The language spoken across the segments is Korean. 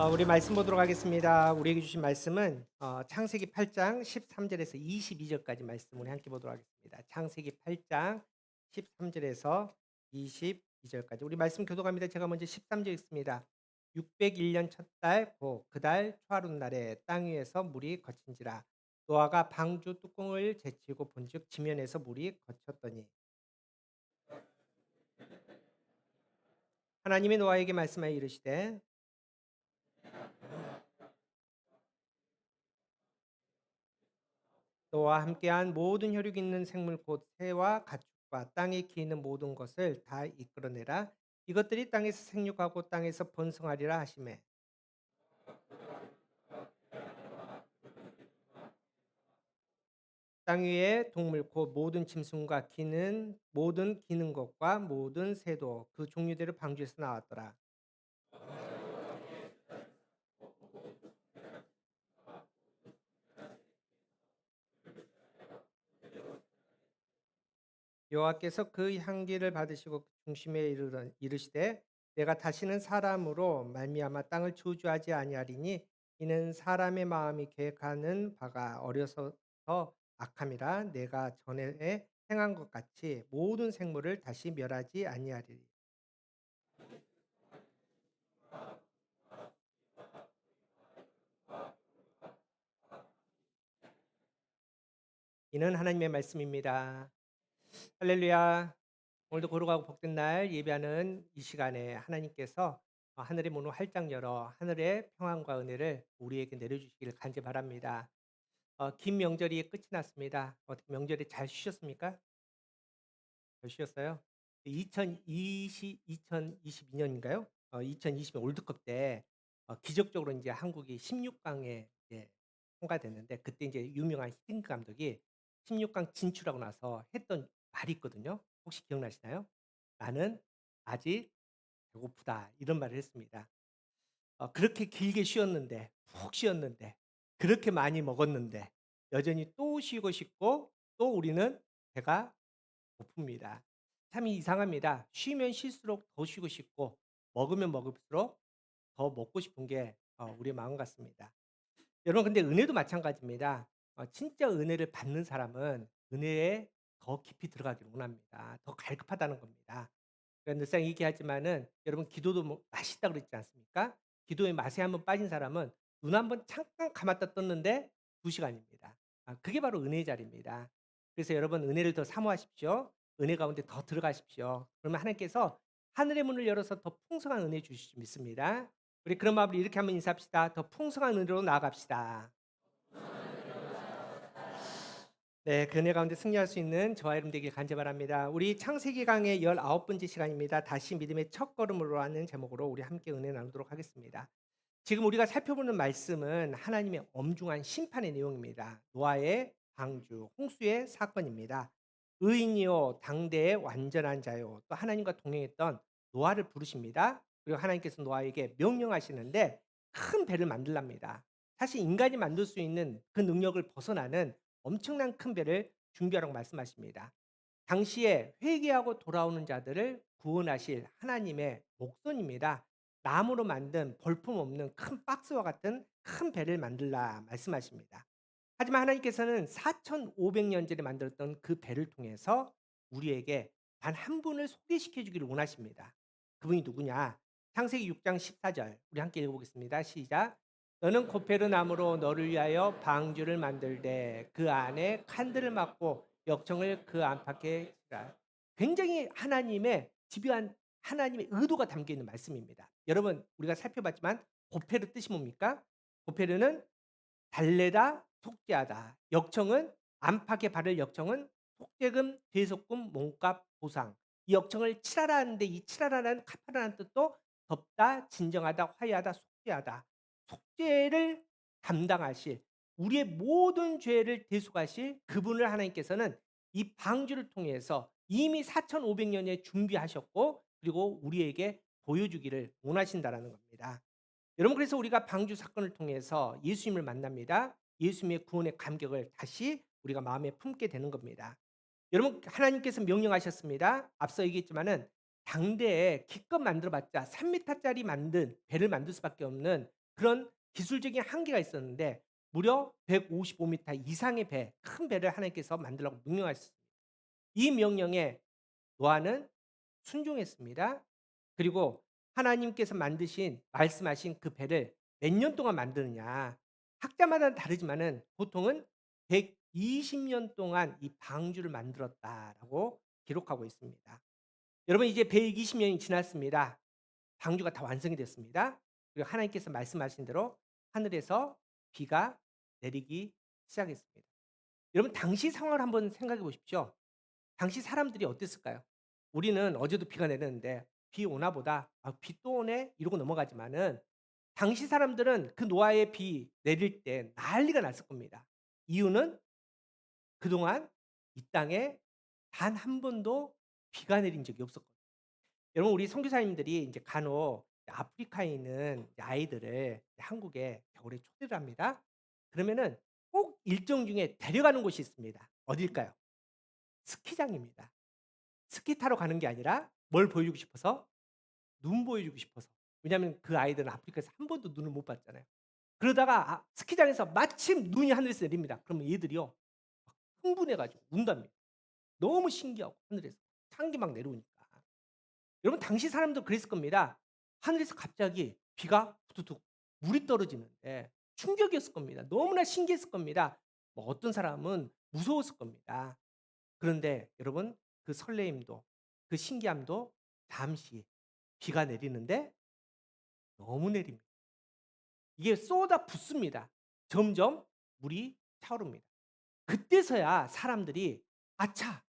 우리 말씀 보도록 하겠습니다. 우리에게 주신 말씀은 창세기 8장 13절에서 22절까지 말씀 우리 함께 보도록 하겠습니다. 창세기 8장 13절에서 22절까지 우리 말씀 교독합니다. 제가 먼저 13절 읽습니다. 601년 첫 달 그달 초하룻날에 땅 위에서 물이 거친지라 노아가 방주 뚜껑을 제치고 본즉 지면에서 물이 거쳤더니 하나님이 노아에게 말씀하여 이르시되 너와 함께한 모든 혈육 있는 생물 곧 새와 가축과 땅에 기는 모든 것을 다 이끌어내라. 이것들이 땅에서 생육하고 땅에서 번성하리라 하시매 땅 위의 동물 곧 모든 짐승과 기는 모든 기는 것과 모든 새도 그 종류대로 방주에서 나왔더라. 여호와께서 그 향기를 받으시고 그 중심에 이르시되 내가 다시는 사람으로 말미암아 땅을 저주하지 아니하리니 이는 사람의 마음이 계획하는 바가 어려서서 악함이라 내가 전에 행한 것 같이 모든 생물을 다시 멸하지 아니하리니 이는 하나님의 말씀입니다. 할렐루야. 오늘도 거룩하고 복된 날 예배하는 이 시간에 하나님께서 하늘의 문을 활짝 열어 하늘의 평안과 은혜를 우리에게 내려주시기를 간절히 바랍니다. 긴 명절이 끝이 났습니다. 어떻게 명절에 잘 쉬셨습니까? 잘 쉬었어요? 2022년인가요? 2022 월드컵 때 기적적으로 이제 한국이 16강에 이제 통과됐는데 그때 이제 유명한 히딩크 감독이 16강 진출하고 나서 했던 말이 있거든요. 혹시 기억나시나요? "나는 아직 배고프다." 이런 말을 했습니다. 그렇게 길게 쉬었는데 푹 쉬었는데 그렇게 많이 먹었는데 여전히 또 쉬고 싶고 또 우리는 배가 고픕니다. 참 이상합니다. 쉬면 쉴수록 더 쉬고 싶고 먹으면 먹을수록 더 먹고 싶은 게 우리의 마음 같습니다. 여러분 근데 은혜도 마찬가지입니다. 진짜 은혜를 받는 사람은 은혜에 더 깊이 들어가기를 원합니다. 더 갈급하다는 겁니다. 그러니까 늘상 얘기하지만은 여러분 기도도 뭐 맛있다 그랬지 않습니까? 기도의 맛에 한번 빠진 사람은 눈 한번 잠깐 감았다 떴는데 2시간입니다. 그게 바로 은혜의 자리입니다. 그래서 여러분 은혜를 더 사모하십시오. 은혜 가운데 더 들어가십시오. 그러면 하나님께서 하늘의 문을 열어서 더 풍성한 은혜 주실 줄 믿습니다. 우리 그런 마음으로 이렇게 한번 인사합시다. 더 풍성한 은혜로 나아갑시다. 네, 그 은혜 가운데 승리할 수 있는 저와 여러분 되길 간절히 바랍니다. 우리 창세기 강의 19번째 시간입니다. 다시 믿음의 첫걸음으로 하는 제목으로 우리 함께 은혜 나누도록 하겠습니다. 지금 우리가 살펴보는 말씀은 하나님의 엄중한 심판의 내용입니다. 노아의 방주, 홍수의 사건입니다. 의인이요 당대의 완전한 자요 또 하나님과 동행했던 노아를 부르십니다. 그리고 하나님께서 노아에게 명령하시는데 큰 배를 만들랍니다. 사실 인간이 만들 수 있는 그 능력을 벗어나는 엄청난 큰 배를 준비하라고 말씀하십니다. 당시에 회개하고 돌아오는 자들을 구원하실 하나님의 목선입니다. 나무로 만든 볼품없는 큰 박스와 같은 큰 배를 만들라 말씀하십니다. 하지만 하나님께서는 4,500년 전에 만들었던 그 배를 통해서 우리에게 단 한 분을 소개시켜 주기를 원하십니다. 그분이 누구냐? 창세기 6장 14절 우리 함께 읽어보겠습니다. 시작. 너는 고페르나무로 너를 위하여 방주를 만들되 그 안에 칸들을 막고 역청을 그 안팎에 치라. 굉장히 하나님의 집요한 하나님의 의도가 담겨 있는 말씀입니다. 여러분 우리가 살펴봤지만 고페르 뜻이 뭡니까? 고페르는 달래다, 속죄하다. 역청은 안팎에 바를 역청은 속죄금, 대속금, 몸값, 보상. 이 역청을 칠하라 하는데 이 칠하라는 카파라는 뜻도 덮다, 진정하다, 화해하다, 속죄하다. 속죄를 담당하실 우리의 모든 죄를 대속하실 그분을 하나님께서는 이 방주를 통해서 이미 4,500년에 준비하셨고 그리고 우리에게 보여주기를 원하신다라는 겁니다. 여러분 그래서 우리가 방주 사건을 통해서 예수님을 만납니다. 예수님의 구원의 감격을 다시 우리가 마음에 품게 되는 겁니다. 여러분 하나님께서 명령하셨습니다. 앞서 얘기했지만은 당대에 기껏 만들어봤자 3m짜리 만든 배를 만들 수밖에 없는 그런 기술적인 한계가 있었는데 무려 155 미터 이상의 배, 큰 배를 하나님께서 만들라고 명령하셨습니다. 이 명령에 노아는 순종했습니다. 그리고 하나님께서 만드신 말씀하신 그 배를 몇 년 동안 만드느냐. 학자마다 다르지만은 보통은 120년 동안 이 방주를 만들었다라고 기록하고 있습니다. 여러분 이제 120 년이 지났습니다. 방주가 다 완성이 됐습니다. 그리고 하나님께서 말씀하신 대로 하늘에서 비가 내리기 시작했습니다. 여러분 당시 상황을 한번 생각해 보십시오. 당시 사람들이 어땠을까요? 우리는 어제도 비가 내렸는데 '비 오나 보다. 아 비 또 오네.' 이러고 넘어가지만은 당시 사람들은 그 노아의 비 내릴 때 난리가 났을 겁니다. 이유는 그동안 이 땅에 단 한 번도 비가 내린 적이 없었거든요. 여러분 우리 선교사님들이 인제 간혹 아프리카에 있는 이제 아이들을 한국에 겨울에 초대를 합니다. 그러면은 꼭 일정 중에 데려가는 곳이 있습니다. 어딜까요? 스키장입니다. 스키 타러 가는 게 아니라 뭘 보여주고 싶어서? 눈 보여주고 싶어서. 왜냐하면 그 아이들은 아프리카에서 한 번도 눈을 못 봤잖아요. 그러다가 스키장에서 마침 눈이 하늘에서 내립니다. 그러면 얘들이요 흥분해 가지고 운답니다. 너무 신기하고 하늘에서 향기 막 내려오니까. 여러분 당시 사람도 그랬을 겁니다. 하늘에서 갑자기 비가 후두둑 물이 떨어지는데 충격이었을 겁니다. 너무나 신기했을 겁니다. 뭐 어떤 사람은 무서웠을 겁니다. 그런데 여러분 그 설레임도 그 신기함도 잠시 비가 내리는데 너무 내립니다. 이게 쏟아 붓습니다. 점점 물이 차오릅니다. 그때서야 사람들이 '아차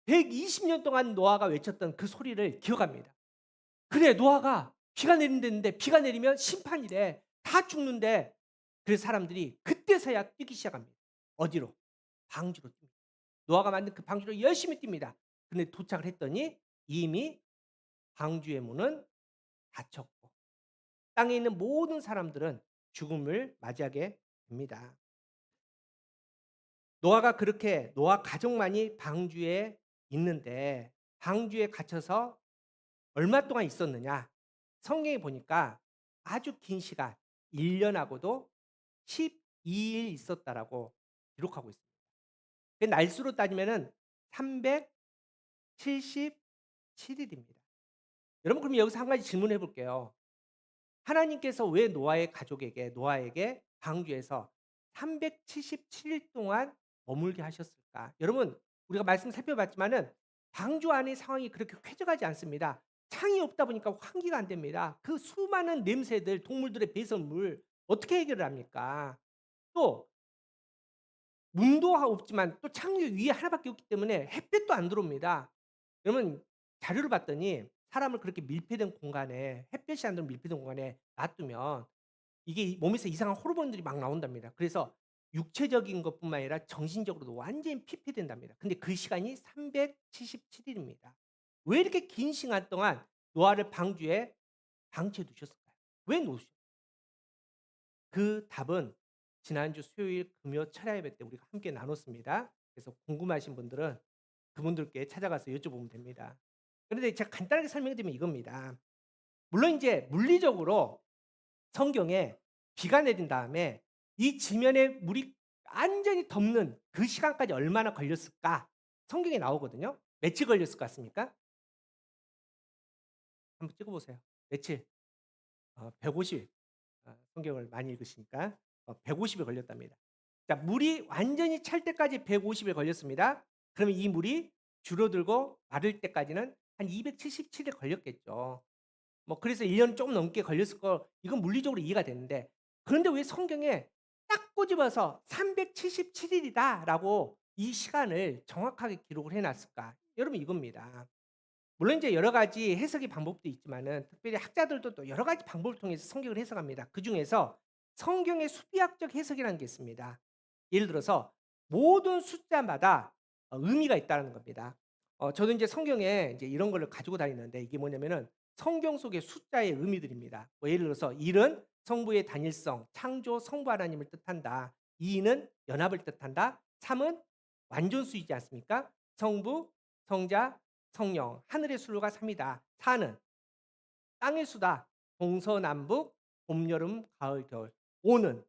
120년 동안 노아가 외쳤던 그 소리를 기억합니다. 그래 노아가 비가 내린다는데 비가 내리면 심판이래. 다 죽는데.' 그래서 사람들이 그때서야 뛰기 시작합니다. 어디로? 방주로 뜁니다. 노아가 만든 그 방주로 열심히 뜁니다. 근데 도착을 했더니 이미 방주의 문은 닫혔고 땅에 있는 모든 사람들은 죽음을 맞이하게 됩니다. 노아가 그렇게 노아 가족만이 방주에 있는데 방주에 갇혀서 얼마 동안 있었느냐? 성경에 보니까 아주 긴 시간 1 년하고도 12일 있었다라고 기록하고 있습니다. 그 날수로 따지면은 377 일입니다. 여러분 그럼 여기서 한 가지 질문해 볼게요. 하나님께서 왜 노아에게 방주에서 377일 동안 머물게 하셨을까? 여러분 우리가 말씀 살펴봤지만은 방주 안의 상황이 그렇게 쾌적하지 않습니다. 창이 없다 보니까 환기가 안 됩니다. 그 수많은 냄새들, 동물들의 배설물 어떻게 해결을 합니까? 또 문도 없지만 또 창 위에 하나밖에 없기 때문에 햇빛도 안 들어옵니다. 여러분 자료를 봤더니 사람을 그렇게 밀폐된 공간에 햇볕이 안 들어오는 밀폐된 공간에 놔두면 이게 몸에서 이상한 호르몬들이 막 나온답니다. 그래서 육체적인 것뿐만 아니라 정신적으로도 완전히 피폐된답니다. 근데 그 시간이 377 일입니다. 왜 이렇게 긴 시간 동안 노아를 방주에 방치해 두셨을까요? 왜 놓으셨 그 답은 지난주 수요일 금요 철야 예배 때 우리가 함께 나눴습니다. 그래서 궁금하신 분들은 그분들께 찾아가서 여쭤보면 됩니다. 그런데 제가 간단하게 설명해 드리면 이겁니다. 물론 인제 물리적으로 성경에 비가 내린 다음에 이 지면에 물이 완전히 덮는 그 시간까지 얼마나 걸렸을까? 성경에 나오거든요. 며칠 걸렸을 것 같습니까? 한번 찍어 보세요. 며칠? 150 일. 성경을 많이 읽으시니까 150일 걸렸답니다. 자 물이 완전히 찰 때까지 150일 걸렸습니다. 그러면 이 물이 줄어들고 마를 때까지는 한 277일 걸렸겠죠. 뭐 그래서 1년 조금 넘게 걸렸을 거 이건 물리적으로 이해가 되는데 그런데 왜 성경에 딱 꼬집어서 377 일이다라고 이 시간을 정확하게 기록을 해 놨을까? 여러분 이겁니다. 물론 이제 여러 가지 해석의 방법도 있지만은 특별히 학자들도 또 여러 가지 방법을 통해서 성경을 해석합니다. 그중에서 성경의 수비학적 해석이라는 게 있습니다. 예를 들어서 모든 숫자마다 의미가 있다는 겁니다. 저도 인제 성경에 인제 이런 거를 가지고 다니는데 이게 뭐냐면은 성경 속의 숫자의 의미들입니다. 뭐 예를 들어서 1은 성부의 단일성, 창조 성부 하나님을 뜻한다. 2는 연합을 뜻한다. 3은 완전수이지 않습니까? 성부, 성자, 성령, 하늘의 순로가 3이다. 4는 땅의 수다. 동서남북 봄, 여름, 가을, 겨울. 5는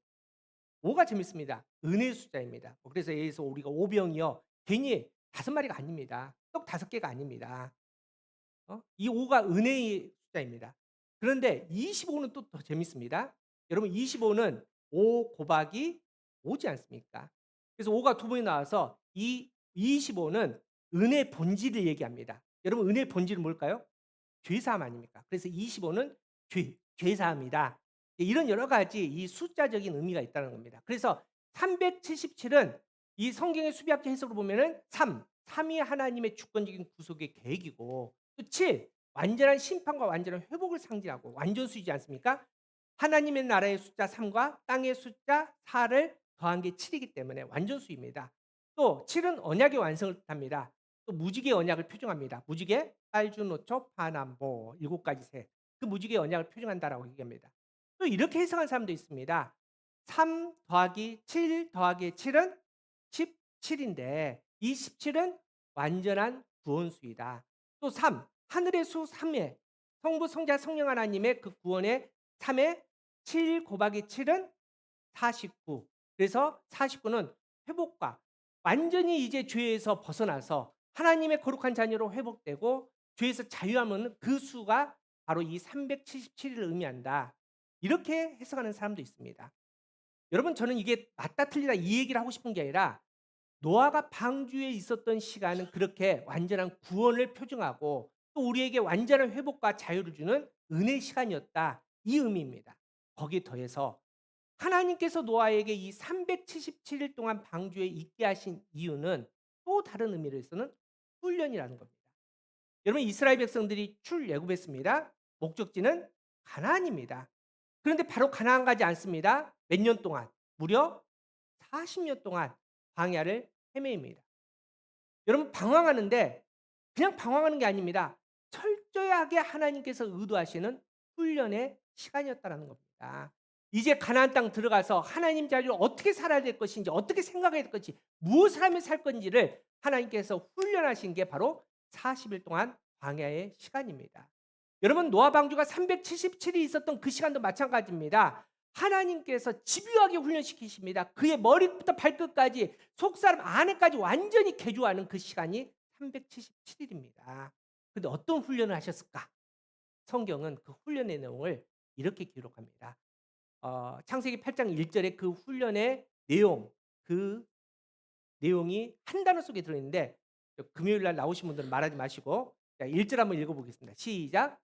5가 재밌습니다. 은혜의 숫자입니다. 그래서 예에서 우리가 오병이어 괜히 5마리가 아닙니다. 떡 5개가 아닙니다. 이 5가 은혜의 숫자입니다. 그런데 25는 또 더 재밌습니다. 여러분 25는 5 곱하기 5지 않습니까? 그래서 5가 두 번이 나와서 이 25는 은혜의 본질을 얘기합니다. 여러분 은혜의 본질은 뭘까요? 죄사함 아닙니까? 그래서 25는 죄사함이다. 이런 여러 가지 이 숫자적인 의미가 있다는 겁니다. 그래서 377은 이 성경의 수비학적 해석으로 보면은 3이 하나님의 주권적인 구속의 계획이고, 또 7, 완전한 심판과 완전한 회복을 상징하고 완전수이지 않습니까? 하나님의 나라의 숫자 3과 땅의 숫자 4를 더한 게 7이기 때문에 완전수입니다. 또 7은 언약의 완성을 뜻합니다. 또 무지개 언약을 표정합니다. 무지개, 빨주노초, 파남보 7가지 색. 그 무지개 언약을 표정한다라고 얘기합니다. 또 이렇게 해석한 사람도 있습니다. 3 더하기 7 더하기 7은 17인데 이 17은 완전한 구원수이다. 또 3, 하늘의 수 3회, 성부, 성자, 성령 하나님의 그 구원의 3회 7 곱하기 7은 49. 그래서 49는 회복과 완전히 이제 죄에서 벗어나서 하나님의 거룩한 자녀로 회복되고 죄에서 자유하면 그 수가 바로 이 377을 의미한다. 이렇게 해석하는 사람도 있습니다. 여러분 저는 이게 맞다 틀리다 이 얘기를 하고 싶은 게 아니라 노아가 방주에 있었던 시간은 그렇게 완전한 구원을 표징하고 또 우리에게 완전한 회복과 자유를 주는 은혜의 시간이었다. 이 의미입니다. 거기에 더해서 하나님께서 노아에게 이 377일 동안 방주에 있게 하신 이유는 또 다른 의미로서는 훈련이라는 겁니다. 여러분 이스라엘 백성들이 출애굽했습니다. 목적지는 가나안입니다. 그런데 바로 가나안 가지 않습니다. 몇 년 동안? 무려 40년 동안 광야를 헤매입니다. 여러분 방황하는데 그냥 방황하는 게 아닙니다. 철저하게 하나님께서 의도하시는 훈련의 시간이었다라는 겁니다. 이제 가나안 땅 들어가서 하나님 자리를 어떻게 살아야 될 것인지, 어떻게 생각해야 될 것인지, 무엇을 하며 살 건지를 하나님께서 훈련하신 게 바로 40일 동안 광야의 시간입니다. 여러분 노아 방주가 377이 있었던 그 시간도 마찬가지입니다. 하나님께서 집요하게 훈련시키십니다. 그의 머리부터 발끝까지 속사람 안에까지 완전히 개조하는 그 시간이 377일입니다. 근데 어떤 훈련을 하셨을까? 성경은 그 훈련의 내용을 이렇게 기록합니다. 창세기 8장 1절에 그 훈련의 내용, 그 내용이 한 단어 속에 들어있는데 금요일 날 나오신 분들은 말하지 마시고 1절 한번 읽어보겠습니다. 시작.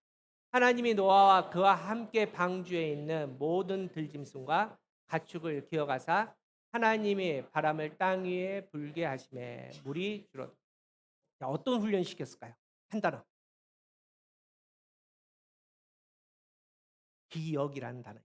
하나님이 노아와 그와 함께 방주에 있는 모든 들짐승과 가축을 기어가사 하나님이 바람을 땅 위에 불게 하심에 물이 줄어. 어떤 훈련 시켰을까요? 한 단어. 기억이라는 단어.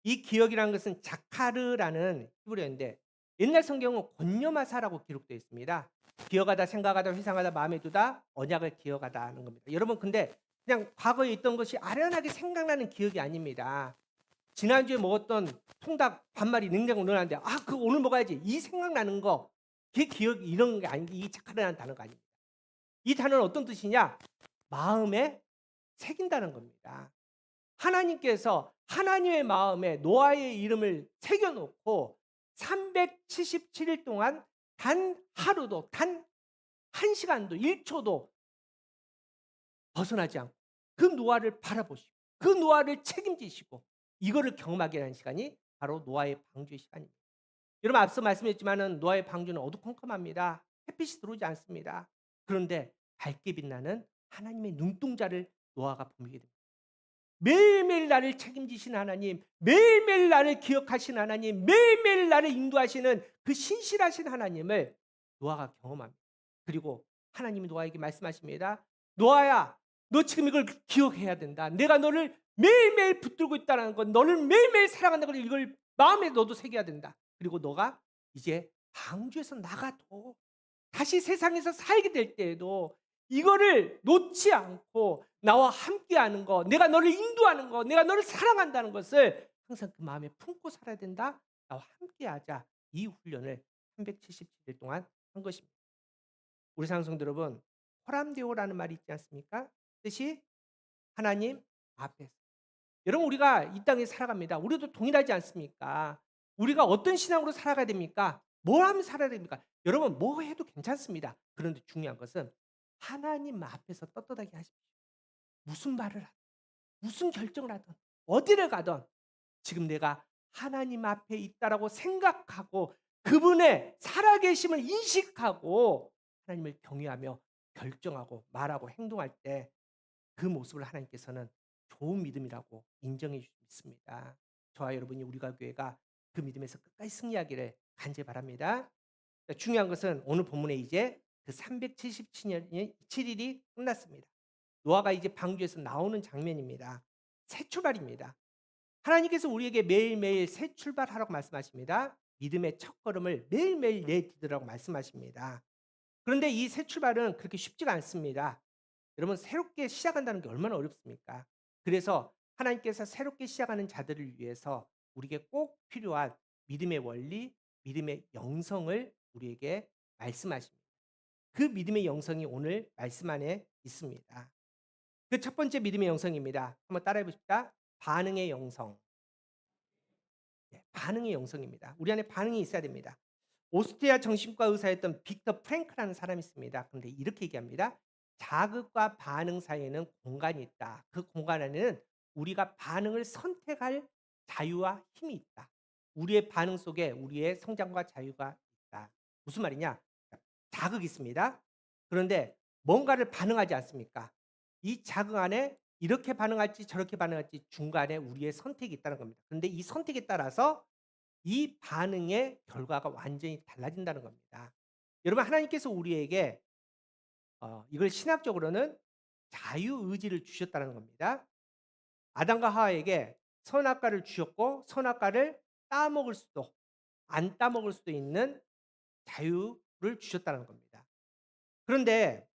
이 기억이라는 것은 자카르라는 히브리어인데 옛날 성경은 곤요마사라고 기록되어 있습니다. 기억하다, 생각하다, 회상하다, 마음에 두다, 언약을 기억하다 하는 겁니다. 여러분 근데 그냥 과거에 있던 것이 아련하게 생각나는 기억이 아닙니다. 지난주에 먹었던 통닭 반마리 냉장고 넣어놨는데 그거 오늘 먹어야지 이 생각나는 거 그게 기억 이런 게 아닌데 이 자카르라는 단어가 아닙니다. 이 단어는 어떤 뜻이냐? 마음에 새긴다는 겁니다. 하나님께서 하나님의 마음에 노아의 이름을 새겨놓고 377일 동안 단 하루도 단 1시간도 1초도 벗어나지 않고 그 노아를 바라보시고 그 노아를 책임지시고 이거를 경험하게 하는 시간이 바로 노아의 방주의 시간입니다. 여러분 앞서 말씀했지만은 노아의 방주는 어두컴컴합니다. 햇빛이 들어오지 않습니다. 그런데 밝게 빛나는 하나님의 눈동자를 노아가 보게 됩니다. 매일매일 나를 책임지시는 하나님, 매일매일 나를 기억하시는 하나님, 매일매일 나를 인도하시는 그 신실하신 하나님을 노아가 경험합니다. 그리고 하나님이 노아에게 말씀하십니다. 노아야, 너 지금 이걸 기억해야 된다. 내가 너를 매일매일 붙들고 있다는 건 너를 매일매일 사랑한다는 걸 이걸 마음에 너도 새겨야 된다. 그리고 너가 이제 방주에서 나가도 다시 세상에서 살게 될 때에도 이거를 놓지 않고 나와 함께하는 거, 내가 너를 인도하는 거, 내가 너를 사랑한다는 것을 항상 그 마음에 품고 살아야 된다. 나와 함께하자. 이 훈련을 377일 동안 한 것입니다. 우리 상성도 여러분, 호람데오라는 말이 있지 않습니까? 뜻이 하나님 앞에서. 여러분 우리가 이 땅에 살아갑니다. 우리도 동일하지 않습니까? 우리가 어떤 신앙으로 살아가야 됩니까? 뭘 하면 살아야 됩니까? 여러분 뭐 해도 괜찮습니다. 그런데 중요한 것은 하나님 앞에서 떳떳하게 하십시오. 무슨 말을 하든 무슨 결정을 하든 어디를 가든 지금 내가 하나님 앞에 있다라고 생각하고 그분의 살아계심을 인식하고 하나님을 경외하며 결정하고 말하고 행동할 때 그 모습을 하나님께서는 좋은 믿음이라고 인정해 주십니다. 저와 여러분이 우리가 교회가 그 믿음에서 끝까지 승리하기를 간절히 바랍니다. 중요한 것은 오늘 본문에 이제 그 377년이 7일이 끝났습니다. 노아가 이제 방주에서 나오는 장면입니다. 새 출발입니다. 하나님께서 우리에게 매일매일 새 출발하라고 말씀하십니다. 믿음의 첫걸음을 매일매일 내디디라고 말씀하십니다. 그런데 이 새 출발은 그렇게 쉽지가 않습니다. 여러분 새롭게 시작한다는 게 얼마나 어렵습니까? 그래서 하나님께서 새롭게 시작하는 자들을 위해서 우리에게 꼭 필요한 믿음의 원리, 믿음의 영성을 우리에게 말씀하십니다. 그 믿음의 영성이 오늘 말씀 안에 있습니다. 그 첫 번째 믿음의 영성입니다. 한번 따라해 보십시다. 반응의 영성. 네, 반응의 영성입니다. 우리 안에 반응이 있어야 됩니다. 오스트리아 정신과 의사였던 빅터 프랭크라는 사람이 있습니다. 그런데 이렇게 얘기합니다. 자극과 반응 사이에는 공간이 있다. 그 공간 안에는 우리가 반응을 선택할 자유와 힘이 있다. 우리의 반응 속에 우리의 성장과 자유가 있다. 무슨 말이냐? 자극이 있습니다. 그런데 뭔가를 반응하지 않습니까? 이 자극 안에 이렇게 반응할지 저렇게 반응할지 중간에 우리의 선택이 있다는 겁니다. 그런데 이 선택에 따라서 이 반응의 결과가 완전히 달라진다는 겁니다. 여러분 하나님께서 우리에게 이걸 신학적으로는 자유의지를 주셨다는 겁니다. 아담과 하와에게 선악과를 주셨고 선악과를 따먹을 수도 안 따먹을 수도 있는 자유를 주셨다는 겁니다. 그런데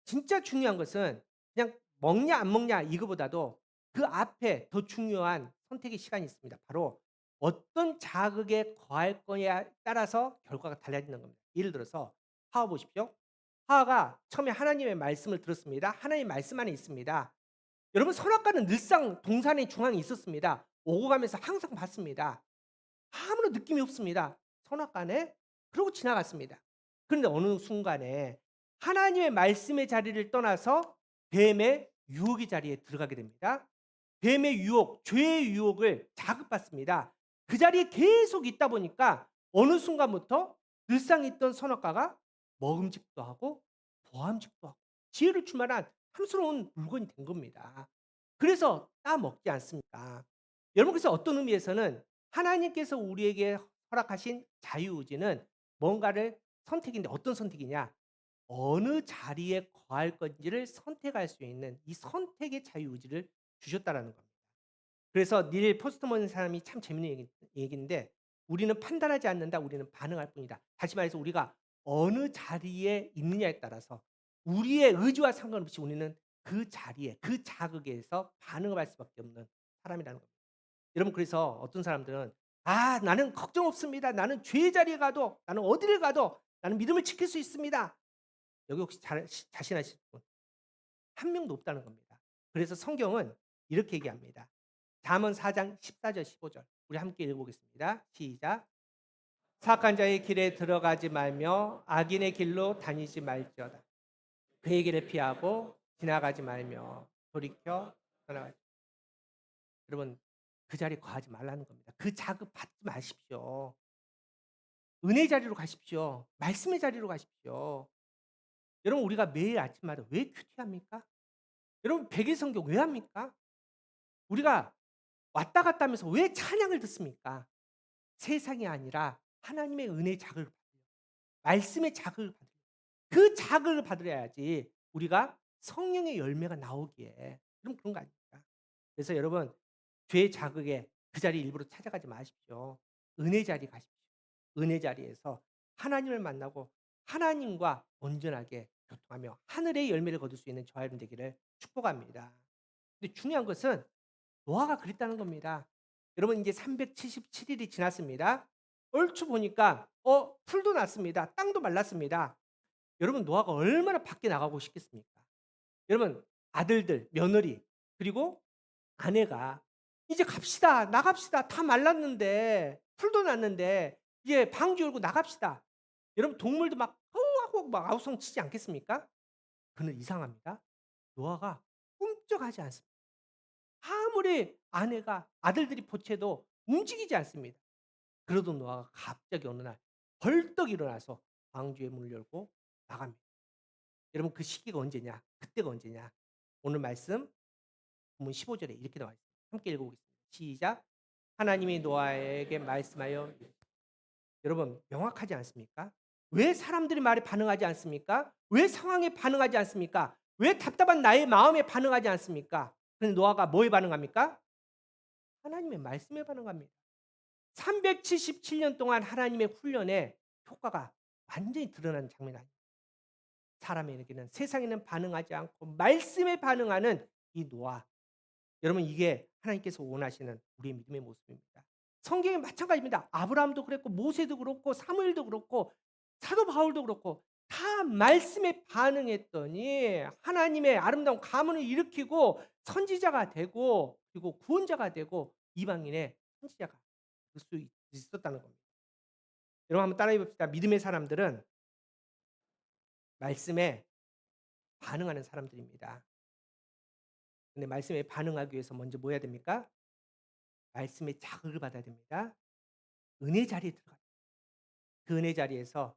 진짜 중요한 것은 그냥 먹냐 안 먹냐 이거보다도 그 앞에 더 중요한 선택의 시간이 있습니다. 바로 어떤 자극에 거할 거냐에 따라서 결과가 달라지는 겁니다. 예를 들어서 하와 보십시오. 하와가 처음에 하나님의 말씀을 들었습니다. 하나님의 말씀 안에 있습니다. 여러분 선악과는 늘상 동산의 중앙에 있었습니다. 오고 가면서 항상 봤습니다. 아무런 느낌이 없습니다. 선악과네. 그러고 지나갔습니다. 그런데 어느 순간에 하나님의 말씀의 자리를 떠나서 뱀의 유혹의 자리에 들어가게 됩니다. 뱀의 유혹, 죄의 유혹을 자극받습니다. 그 자리에 계속 있다 보니까 어느 순간부터 늘상 있던 선악과가 먹음직도 하고 보암직도 하고 지혜를 줄 만한 탐스러운 물건이 된 겁니다. 그래서 따먹지 않습니까? 여러분 그래서 어떤 의미에서는 하나님께서 우리에게 허락하신 자유의지는 뭔가를 선택인데 어떤 선택이냐? 어느 자리에 거할 건지를 선택할 수 있는 이 선택의 자유의지를 주셨다라는 겁니다. 그래서 닐 포스트먼 사람이 참 재밌는 얘기인데 우리는 판단하지 않는다. 우리는 반응할 뿐이다. 다시 말해서 우리가 어느 자리에 있느냐에 따라서 우리의 의지와 상관없이 우리는 그 자리에 그 자극에서 반응을 할 수밖에 없는 사람이라는 겁니다. 여러분 그래서 어떤 사람들은 "아 나는 걱정 없습니다. 나는 죄의 자리에 가도 나는 어디를 가도 나는 믿음을 지킬 수 있습니다." 여기 혹시 자신하실 분 한 명도 없다는 겁니다. 그래서 성경은 이렇게 얘기합니다. 잠언 4장 14절 15절 우리 함께 읽어보겠습니다. 시작. "사악한 자의 길에 들어가지 말며 악인의 길로 다니지 말지어다. 그의 길을 피하고 지나가지 말며 돌이켜 떠나가지." 여러분 그 자리에 거하지 말라는 겁니다. 그 자극 받지 마십시오. 은혜의 자리로 가십시오. 말씀의 자리로 가십시오. 여러분 우리가 매일 아침마다 왜 큐티합니까? 여러분 백일 성경 왜 합니까? 우리가 왔다 갔다 하면서 왜 찬양을 듣습니까? 세상이 아니라 하나님의 은혜의 자극을 받으려 말씀의 자극을 받으려 그 자극을 받으려야지 우리가 성령의 열매가 나오기에 그런 거 아닙니까? 그래서 여러분 죄의 자극에 그 자리 일부러 찾아가지 마십시오. 은혜 자리 가십시오. 은혜 자리에서 하나님을 만나고 하나님과 온전하게 교통하며 하늘의 열매를 거둘 수 있는 저와 여러분 되기를 축복합니다. 근데 중요한 것은 노아가 그랬다는 겁니다. 여러분 이제 377 일이 지났습니다. 얼추 보니까 풀도 났습니다. 땅도 말랐습니다. 여러분 노아가 얼마나 밖에 나가고 싶겠습니까? 여러분 아들들, 며느리 그리고 아내가 "이제 갑시다. 나갑시다. 다 말랐는데 풀도 났는데 이제 방주 열고 나갑시다." 여러분 동물도 막 "허우." 하고 막 아우성 치지 않겠습니까? 그런데 이상합니다. 노아가 꿈쩍하지 않습니다. 아무리 아내가 아들들이 보채도 움직이지 않습니다. 그러던 노아가 갑자기 어느 날 벌떡 일어나서 방주의 문을 열고 나갑니다. 여러분 그 시기가 언제냐? 그때가 언제냐? 오늘 말씀 본문 15 절에 이렇게 나와 있습니다. 함께 읽어 보겠습니다. 시작. 하나님이 노아에게 말씀하여 여러분 명확하지 않습니까? 왜 사람들이 말에 반응하지 않습니까? 왜 상황에 반응하지 않습니까? 왜 답답한 나의 마음에 반응하지 않습니까? 그런데 노아가 뭐에 반응합니까? 하나님의 말씀에 반응합니다. 377년 동안 하나님의 훈련에 효과가 완전히 드러나는 장면 아닙니까? 사람에게는 세상에는 반응하지 않고 말씀에 반응하는 이 노아. 여러분 이게 하나님께서 원하시는 우리의 믿음의 모습입니다. 성경에 마찬가지입니다. 아브라함도 그랬고 모세도 그렇고 사무엘도 그렇고 사도 바울도 그렇고 다 말씀에 반응했더니 하나님의 아름다운 가문을 일으키고 선지자가 되고 그리고 구원자가 되고 이방인의 선지자가 될 수 있었다는 겁니다. 여러분 한번 따라해 봅시다. 믿음의 사람들은 말씀에 반응하는 사람들입니다. 근데 말씀에 반응하기 위해서 먼저 뭐 해야 됩니까? 말씀의 자극을 받아야 됩니다. 은혜 자리에 들어가요. 그 은혜 자리에서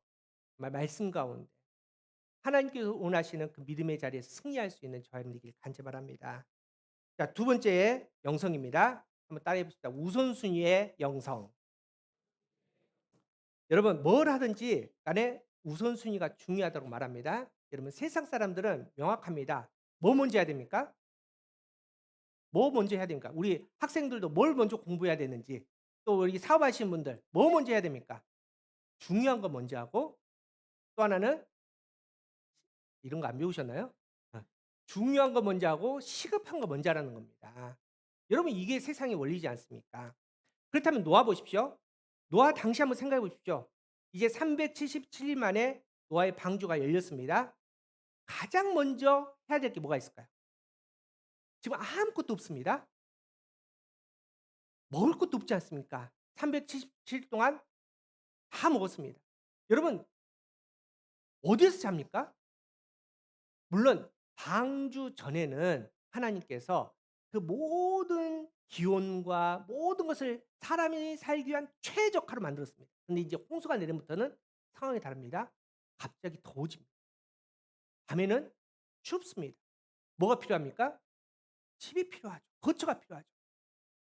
정말 말씀 가운데 하나님께서 원하시는 그 믿음의 자리에서 승리할 수 있는 저와 여러분 되길 간절히 바랍니다. 자, 두 번째 영성입니다. 한번 따라해 봅시다. 우선순위의 영성. 여러분 뭘 하든지 간에 우선순위가 중요하다고 말합니다. 여러분 세상 사람들은 명확합니다. 뭐 먼저 해야 됩니까? 뭐 먼저 해야 됩니까? 우리 학생들도 뭘 먼저 공부해야 되는지 또 우리 사업하시는 분들 뭐 먼저 해야 됩니까? 중요한 거 먼저 하고 또 하나는 이런 거 안 배우셨나요? 어. 중요한 거 먼저 하고 시급한 거 먼저 하라는 겁니다. 여러분 이게 세상의 원리지 않습니까? 그렇다면 노아 보십시오. 노아 당시 한번 생각해 보십시오. 이제 377일 만에 노아의 방주가 열렸습니다. 가장 먼저 해야 될 게 뭐가 있을까요? 지금 아무것도 없습니다. 먹을 것도 없지 않습니까? 377일 동안 다 먹었습니다. 여러분 어디에서 잡니까? 물론 방주 전에는 하나님께서 그 모든 기온과 모든 것을 사람이 살기 위한 최적화로 만들었습니다. 근데 이제 홍수가 내리면부터는 상황이 다릅니다. 갑자기 더워집니다. 밤에는 춥습니다. 뭐가 필요합니까? 집이 필요하죠. 거처가 필요하죠.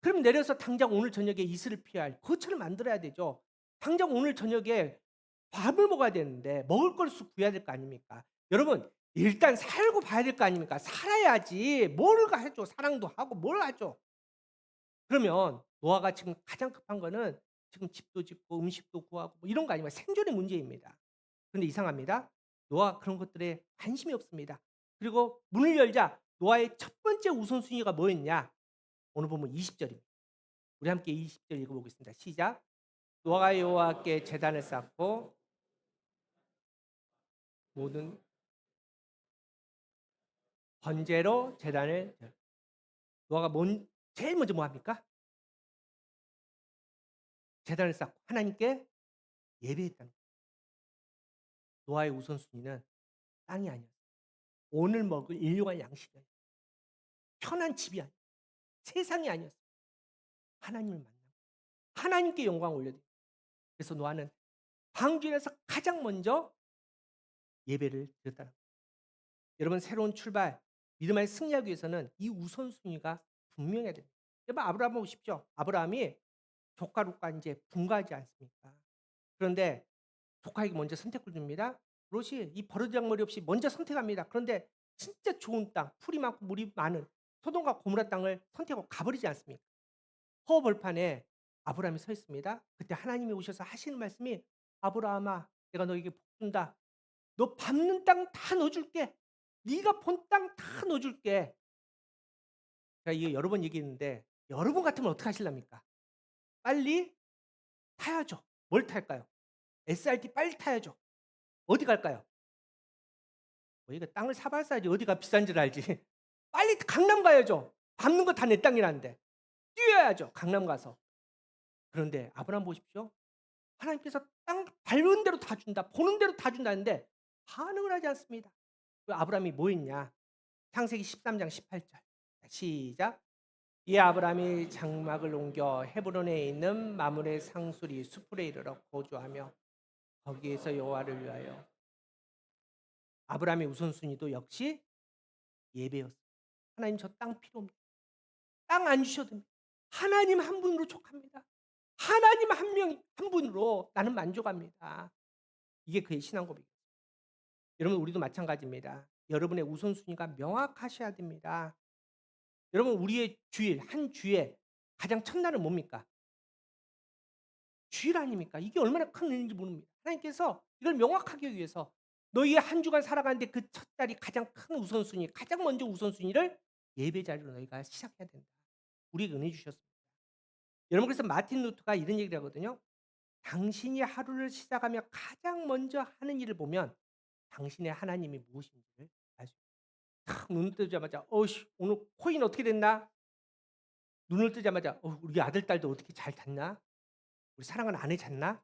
그럼 내려서 당장 오늘 저녁에 이슬을 피할 거처를 만들어야 되죠. 당장 오늘 저녁에 밥을 먹어야 되는데 먹을 것을 구해야 될 거 아닙니까? 여러분 일단 살고 봐야 될 거 아닙니까? 살아야지 뭘 하죠. 사랑도 하고 뭘 하죠. 그러면 노아가 지금 가장 급한 거는 지금 집도 짓고 음식도 구하고 뭐 이런 거 아니면 생존의 문제입니다. 그런데 이상합니다. 노아가 그런 것들에 관심이 없습니다. 그리고 문을 열자 노아의 첫 번째 우선순위가 뭐였냐? 오늘 보면 20 절입니다. 우리 함께 20절 읽어 보겠습니다. 시작. 노아가 여호와께 제단을 쌓고 모든 번제로 제단을 노아가 제일 먼저 뭐 합니까? 제단을 쌓고 하나님께 예배했다는 거예요. 노아의 우선순위는 땅이 아니었어요. 오늘 먹을 일용할 양식이 아니었어요. 편한 집이 아니었어요. 세상이 아니었어요. 하나님을 만나고 하나님께 영광을 올려드려요. 그래서 노아는 방주에서 가장 먼저 예배를 드렸다는 거예요. 여러분 새로운 출발, 믿음 안에 승리하기 위해서는 이 우선순위가 분명해야 됩니다. 여러분 아브라함 보십시오. 아브라함이 조카롯과 이제 분가하지 않습니까? 그런데 조카에게 먼저 선택을 줍니다. 롯이 이 버르장머리 없이 먼저 선택합니다. 그런데 진짜 좋은 땅, 풀이 많고 물이 많은 소돔과 고모라 땅을 선택하고 가버리지 않습니까? 허벌판에 아브라함이 서 있습니다. 그때 하나님이 오셔서 하시는 말씀이 "아브라함아 내가 너에게 복 준다. 너 밟는 땅 다 넣어 줄게. 네가 본 땅 다 넣어 줄게." 제가 이거 여러 번 얘기했는데 여러분 같으면 어떡하실랍니까? 빨리 타야죠. 뭘 탈까요? SRT 빨리 타야죠. 어디 갈까요? 뭐 이거 땅을 사봐야 지 어디가 비싼 줄 알지. 빨리 강남 가야죠. 밟는 거 다 내 땅이라는데. 뛰어야죠, 강남 가서. 그런데 아브라함 보십시오. 하나님께서 땅 밟은 대로 다 준다. 보는 대로 다 준다는데 반응을 하지 않습니다. 그 아브라함이 뭐 했냐? 창세기 13장 18 절. 시작. 이에 아브라함이 장막을 옮겨 헤브론에 있는 마므레 상수리 수풀에 이르러 거주하며 거기에서 여호와를 위하여 아브라함의 우선순위도 역시 예배였어요. 하나님 저 땅 필요 없니다. 땅 안 주셔도 됩니다. 하나님 한 분으로 족합니다. 하나님 한 명 한 분으로 나는 만족합니다. 이게 그의 신앙 고백이에요. 여러분 우리도 마찬가지입니다. 여러분의 우선순위가 명확하셔야 됩니다. 여러분 우리의 주일 한 주에 가장 첫날은 뭡니까? 주일 아닙니까? 이게 얼마나 큰 의미인지 모릅니다. 하나님께서 이걸 명확하게 하기 위해서 너희의 한 주간 살아가는데 그 첫 달이 가장 큰 우선순위, 가장 먼저 우선순위를 예배 자리로 너희가 시작해야 된다. 우리에게 은혜 주셨습니다. 여러분 그래서 마틴 루터가 이런 얘기를 하거든요. 당신이 하루를 시작하며 가장 먼저 하는 일을 보면 당신의 하나님이 무엇인지를 알 수 있어요. 탁 눈을 뜨자마자 어이씨 오늘 코인 어떻게 됐나? 눈을 뜨자마자 우리 아들 딸도 어떻게 잘 잤나? 우리 사랑하는 아내 잤나?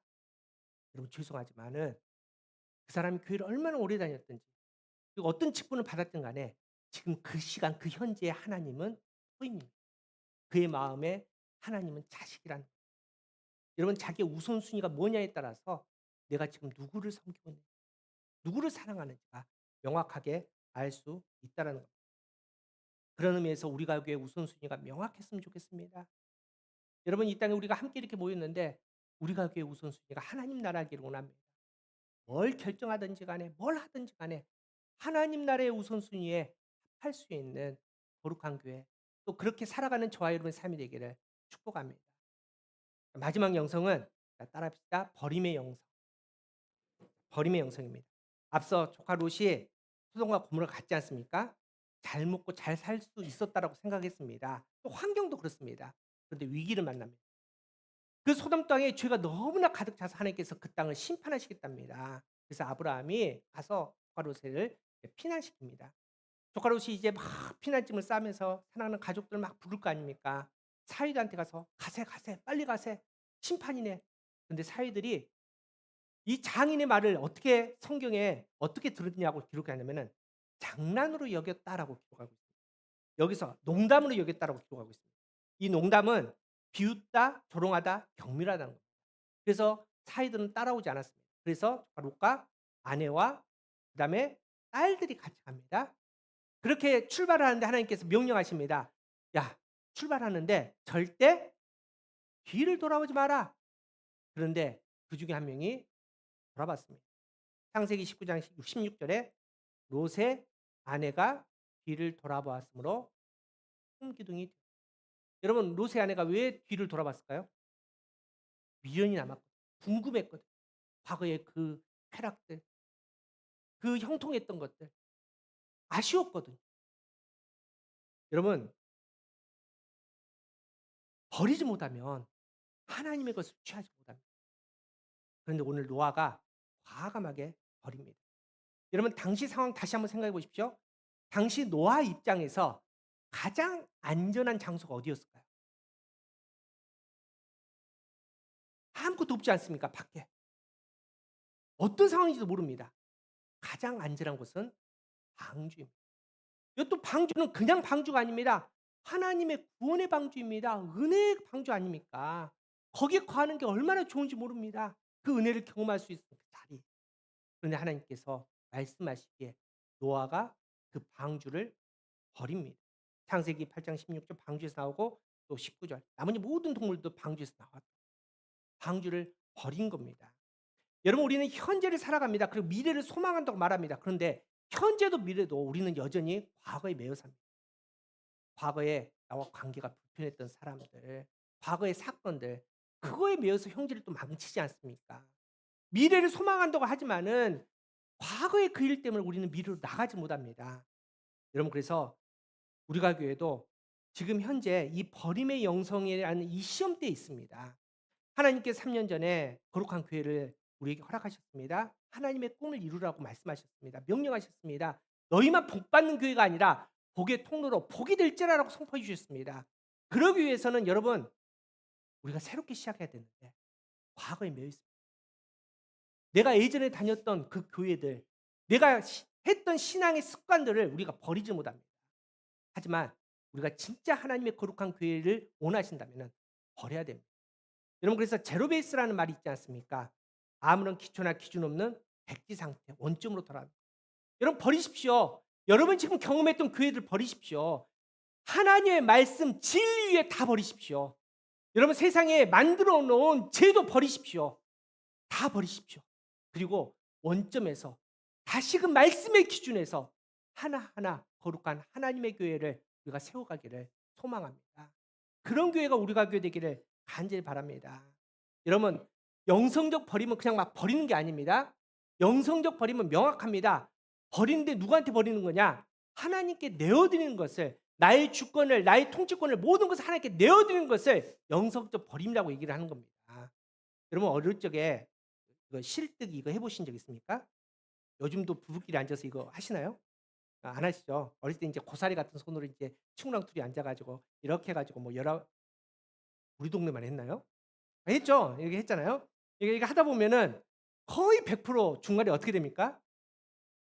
여러분 죄송하지만은 그 사람이 교회를 얼마나 오래 다녔든지 그리고 어떤 직분을 받았든 간에 지금 그 시간 그 현재의 하나님은 코인입니다. 그의 마음에 하나님은 자식이라는 거예요. 여러분 자기의 우선순위가 뭐냐에 따라서 내가 지금 누구를 섬기고 있는지 누구를 사랑하는지가 명확하게 알 수 있다라는 겁니다. 그런 의미에서 우리 가족의 우선순위가 명확했으면 좋겠습니다. 여러분 이 땅에 우리가 함께 이렇게 모였는데 우리 가족의 우선순위가 하나님 나라기를 원합니다. 뭘 결정하든지 간에 뭘 하든지 간에 하나님 나라의 우선순위에 합할 수 있는 거룩한 교회 또 그렇게 살아가는 저와 여러분의 삶이 되기를 축복합니다. 마지막 영성은 따라합시다. 버림의 영성. 버림의 영성입니다. 앞서 조카 롯이 소돔과 고모를 갖지 않습니까? 잘 먹고 잘 살 수 있었다라고 생각했습니다. 또 환경도 그렇습니다. 그런데 위기를 만납니다. 그 소돔 땅에 죄가 너무나 가득 차서 하나님께서 그 땅을 심판하시겠답니다. 그래서 아브라함이 가서 조카 롯을 피난시킵니다. 조카 롯이 이제 막 피난짐을 싸면서 사랑하는 가족들 막 부를 거 아닙니까? 사위들한테 가서 "가세, 가세. 빨리 가세. 심판이네." 근데 사위들이 이 장인의 말을 어떻게 성경에 어떻게 들었냐고 기록하냐면은 "장난으로 여겼다."라고 기록하고 있습니다. 여기서 농담으로 여겼다라고 기록하고 있습니다. 이 농담은 비웃다, 조롱하다, 경멸하다는 겁니다. 그래서 사위들은 따라오지 않았습니다. 그래서 롯과 아내와 그다음에 딸들이 같이 갑니다. 그렇게 출발하는데 하나님께서 명령하십니다. "야, 출발하는데 절대 뒤를 돌아보지 마라." 그런데 그중에 한 명이 돌아봤습니다. 창세기 19장 16 절에 롯의 아내가 뒤를 돌아보았으므로 숨기둥이 되었다. 여러분 롯의 아내가 왜 뒤를 돌아봤을까요? 미련이 남았거든. 궁금했거든. 과거의 그 쾌락들, 그 형통했던 것들 아쉬웠거든. 여러분 버리지 못하면 하나님의 것을 취하지 못합니다. 그런데 오늘 노아가 과감하게 버립니다. 여러분 당시 상황 다시 한번 생각해 보십시오. 당시 노아 입장에서 가장 안전한 장소가 어디였을까요? 아무것도 없지 않습니까 밖에. 어떤 상황인지도 모릅니다. 가장 안전한 곳은 방주입니다. 이것도 방주는 그냥 방주가 아닙니다. 하나님의 구원의 방주입니다. 은혜의 방주 아닙니까? 거기에 거하는 게 얼마나 좋은지 모릅니다. 그 은혜를 경험할 수 있는 그 자리. 그런데 하나님께서 말씀하시기에 노아가 그 방주를 버립니다. 창세기 8장 16절 방주에서 나오고 또 19절 나머지 모든 동물도 방주에서 나왔다. 방주를 버린 겁니다. 여러분 우리는 현재를 살아갑니다. 그리고 미래를 소망한다고 말합니다. 그런데 현재도 미래도 우리는 여전히 과거에 매여 삽니다. 과거에 나와 관계가 불편했던 사람들, 과거의 사건들 그거에 매여서 현재를 또 망치지 않습니까? 미래를 소망한다고 하지만은 과거의 그 일 때문에 우리는 미래로 나가지 못합니다. 여러분 그래서 우리가 교회도 지금 현재 이 버림의 영성이라는 이 시험대에 있습니다. 하나님께서 3년 전에 거룩한 교회를 우리에게 허락하셨습니다. 하나님의 꿈을 이루라고 말씀하셨습니다. 명령하셨습니다. 너희만 복 받는 교회가 아니라 복의 통로로 복이 될지라라고 선포해 주셨습니다. 그러기 위해서는 여러분 우리가 새롭게 시작해야 되는데 과거에 매여 있습니다. 내가 예전에 다녔던 그 교회들, 내가 했던 신앙의 습관들을 우리가 버리지 못합니다. 하지만 우리가 진짜 하나님의 거룩한 교회를 원하신다면 버려야 됩니다. 여러분 그래서 제로 베이스라는 말이 있지 않습니까? 아무런 기초나 기준 없는 백지 상태, 원점으로 돌아가는 거예요. 여러분 버리십시오. 여러분 지금 경험했던 교회들 버리십시오. 하나님의 말씀 진리 위에 다 버리십시오. 여러분 세상에 만들어 놓은 죄도 버리십시오. 다 버리십시오. 그리고 원점에서 다시금 말씀의 기준에서 하나하나 거룩한 하나님의 교회를 우리가 세워가기를 소망합니다. 그런 교회가 우리가 교회 되기를 간절히 바랍니다. 여러분 영성적 버림은 그냥 막 버리는 게 아닙니다. 영성적 버림은 명확합니다. 버리는데 누구한테 버리는 거냐? 하나님께 내어드리는 것을, 나의 주권을, 나의 통치권을, 모든 것을 하나님께 내어드리는 것을 영성적 버림이라고 얘기를 하는 겁니다. 여러분 어릴 적에 이거 실뜨기 이거 해보신 적 있습니까? 요즘도 부부끼리 앉아서 이거 하시나요? 안 하시죠? 어릴 때 이제 고사리 같은 손으로 이제 친구랑 둘이 앉아가지고 이렇게 해가지고 뭐 여러 우리 동네만 했나요? 했죠? 이렇게 했잖아요. 이게 하다 보면은 거의 100% 중간에 어떻게 됩니까?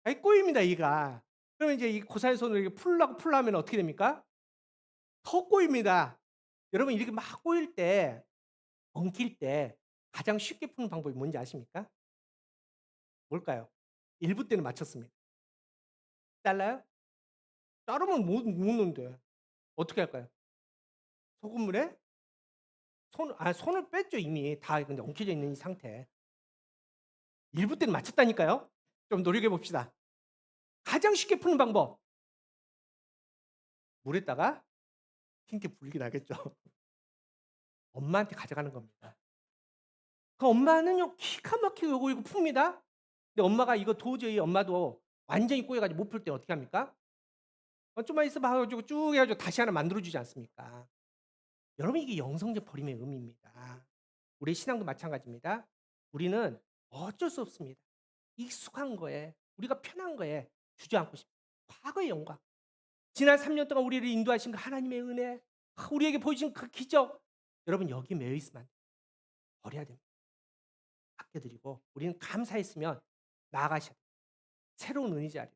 아이 꼬입니다 이가. 그러면 이제 이 고사리 손으로 이렇게 풀려고 하면 어떻게 됩니까? 더 꼬입니다. 여러분 이렇게 막 꼬일 때, 엉킬 때 가장 쉽게 푸는 방법이 뭔지 아십니까? 뭘까요? 1부 때는 맞췄습니다. 잘라요? 자르면 못 묻는데 어떻게 할까요? 소금물에 손을 뺐죠 이미 다 근데 엉켜져 있는 이 상태. 1부 때는 맞췄다니까요. 좀 노력해 봅시다. 가장 쉽게 푸는 방법. 물에다가 흰게 불기 나겠죠. 엄마한테 가져가는 겁니다. 그 엄마는요 기가 막히게 이거 풉니다. 근데 엄마가 이거 도저히 엄마도 완전히 꼬여가지고 못 풀 때 어떻게 합니까? 좀만 있어봐 가지고 쭉 해가지고 다시 하나 만들어주지 않습니까? 여러분 이게 영성적 버림의 의미입니다. 우리 신앙도 마찬가지입니다. 우리는 어쩔 수 없습니다. 익숙한 거에 우리가 편한 거에 주저앉고 싶습니다. 과거의 영광, 지난 3년 동안 우리를 인도하신 그 하나님의 은혜, 우리에게 보여주신 그 기적, 여러분 여기 매여 있으면 안 돼요. 버려야 됩니다. 아껴드리고 우리는 감사했으면 나아가셔야 돼요. 새로운 은혜 자리,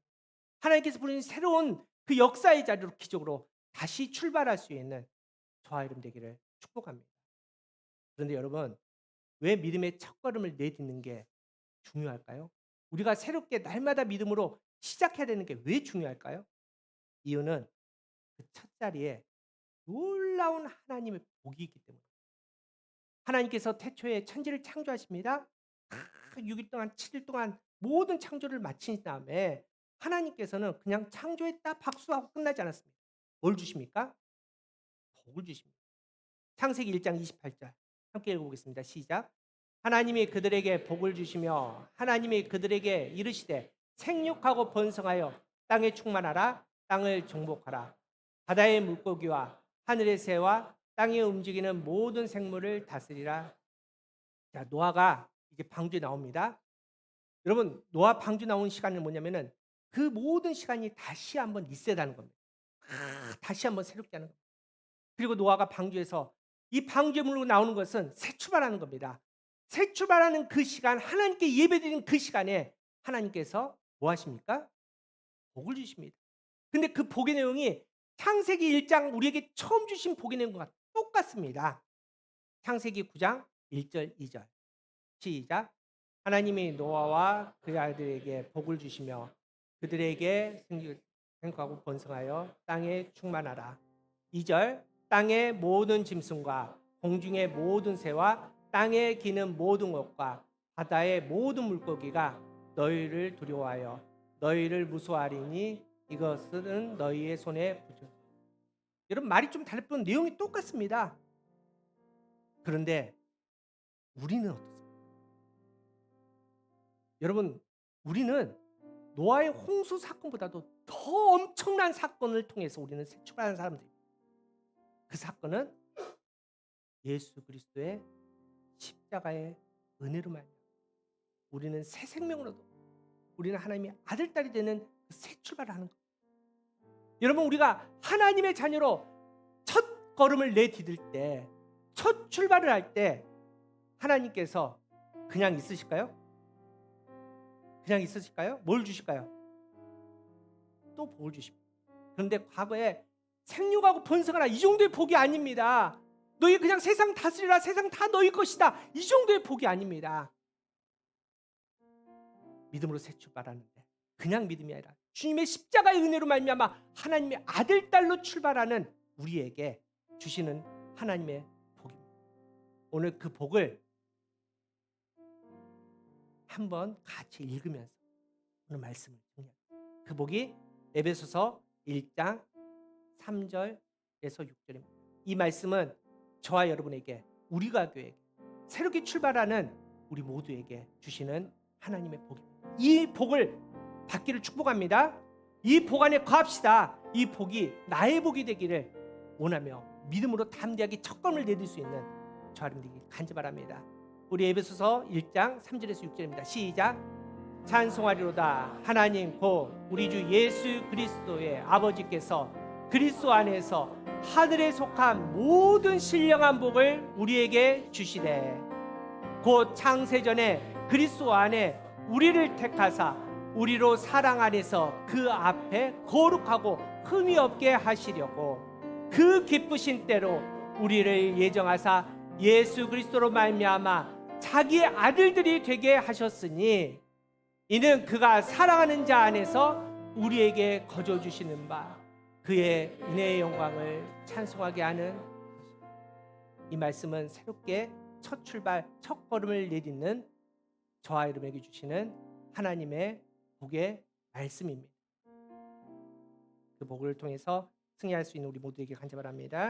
하나님께서 부르신 새로운 그 역사의 자리로 기적으로 다시 출발할 수 있는 저와 여러분 되기를 축복합니다. 그런데 여러분 왜 믿음의 첫걸음을 내딛는 게 중요할까요? 우리가 새롭게 날마다 믿음으로 시작해야 되는 게 왜 중요할까요? 이유는 그 첫자리에 놀라운 하나님의 복이 있기 때문에. 하나님께서 태초에 천지를 창조하십니다. 6일 동안 7일 동안 모든 창조를 마친 다음에 하나님께서는 그냥 창조했다 박수하고 끝나지 않았습니다. 뭘 주십니까? 복을 주십니다. 창세기 1장 28절 함께 읽어보겠습니다. 시작. 하나님이 그들에게 복을 주시며 하나님이 그들에게 이르시되 생육하고 번성하여 땅에 충만하라 땅을 정복하라 바다의 물고기와 하늘의 새와 땅에 움직이는 모든 생물을 다스리라. 자, 노아가 이제 방주에 나옵니다. 여러분 노아 방주 나온 시간은 뭐냐면은 그 모든 시간이 다시 한번 리셋하는 겁니다. 다시 한번 새롭게 하는 겁니다. 그리고 노아가 방주에서 이 방주에 물고 나오는 것은 새 출발하는 겁니다. 새 출발하는 그 시간, 하나님께 예배드리는 그 시간에 하나님께서 뭐 하십니까? 복을 주십니다. 근데 그 복의 내용이 창세기 1장 우리에게 처음 주신 복의 내용과 똑같습니다. 창세기 9장 1절 2절 시작. 하나님이 노아와 그의 아들에게 복을 주시며 그들에게 생육하고 번성하여 땅에 충만하라. 2절 땅의 모든 짐승과 공중의 모든 새와 땅에 기는 모든 것과 바다의 모든 물고기가 너희를 두려워하여 너희를 무서워하리니 이것은 너희의 손에 붙여. 여러분 말이 좀 다를 뿐 내용이 똑같습니다. 그런데 우리는 어떻습니까? 여러분 우리는 노아의 홍수 사건보다도 더 엄청난 사건을 통해서 우리는 새 출발하는 사람들입니다. 그 사건은 예수 그리스도의 십자가의 은혜로 말미암아 우리는 새 생명을 얻어 우리는 하나님의 아들 딸이 되는 그 새 출발을 하는 것. 여러분 우리가 하나님의 자녀로 첫 첫 걸음을 내디딜 때, 첫 출발을 할 때 하나님께서 그냥 있으실까요? 그냥 있으실까요? 뭘 주실까요? 또 복을 주십니다. 그런데 과거에 생육하고 번성하라, 이 정도의 복이 아닙니다. 너희 그냥 세상 다스리라, 세상 다 너희 것이다, 이 정도의 복이 아닙니다. 믿음으로 새 출발하는데, 그냥 믿음이 아니라 주님의 십자가의 은혜로 말미암아 하나님의 아들 딸로 출발하는 우리에게 주시는 하나님의 복입니다. 오늘 그 복을 한번 같이 읽으면서 오늘 말씀을 정리합니다. 그 복이 에베소서 1장 3절에서 6절입니다. 이 말씀은 저와 여러분에게, 우리가 교회에게, 새롭게 출발하는 우리 모두에게 주시는 하나님의 복입니다. 이 복을 받기를 축복합니다. 이 복 안에 거합시다. 이 복이 나의 복이 되기를 원하며 믿음으로 담대하게 첫걸음을 내딜 수 있는 저와 여러분 되길 간절바랍니다. 우리 에베소서 1장 3절에서 6절입니다. 시작. 찬송하리로다 하나님 곧 우리 주 예수 그리스도의 아버지께서 그리스도 안에서 하늘에 속한 모든 신령한 복을 우리에게 주시되, 곧 창세전에 그리스도 안에 우리를 택하사 우리로 사랑 안에서 그 앞에 거룩하고 흠이 없게 하시려고 그 기쁘신 때로 우리를 예정하사 예수 그리스도로 말미암아 자기의 아들들이 되게 하셨으니, 이는 그가 사랑하는 자 안에서 우리에게 거저 주시는 바 그의 은혜의 영광을 찬송하게 하는 것입니다. 이 말씀은 새롭게 첫 출발, 첫 걸음을 내딛는 저와 여러분에게 주시는 하나님의 복의 말씀입니다. 그 복을 통해서 승리할 수 있는 우리 모두에게 간절히 바랍니다.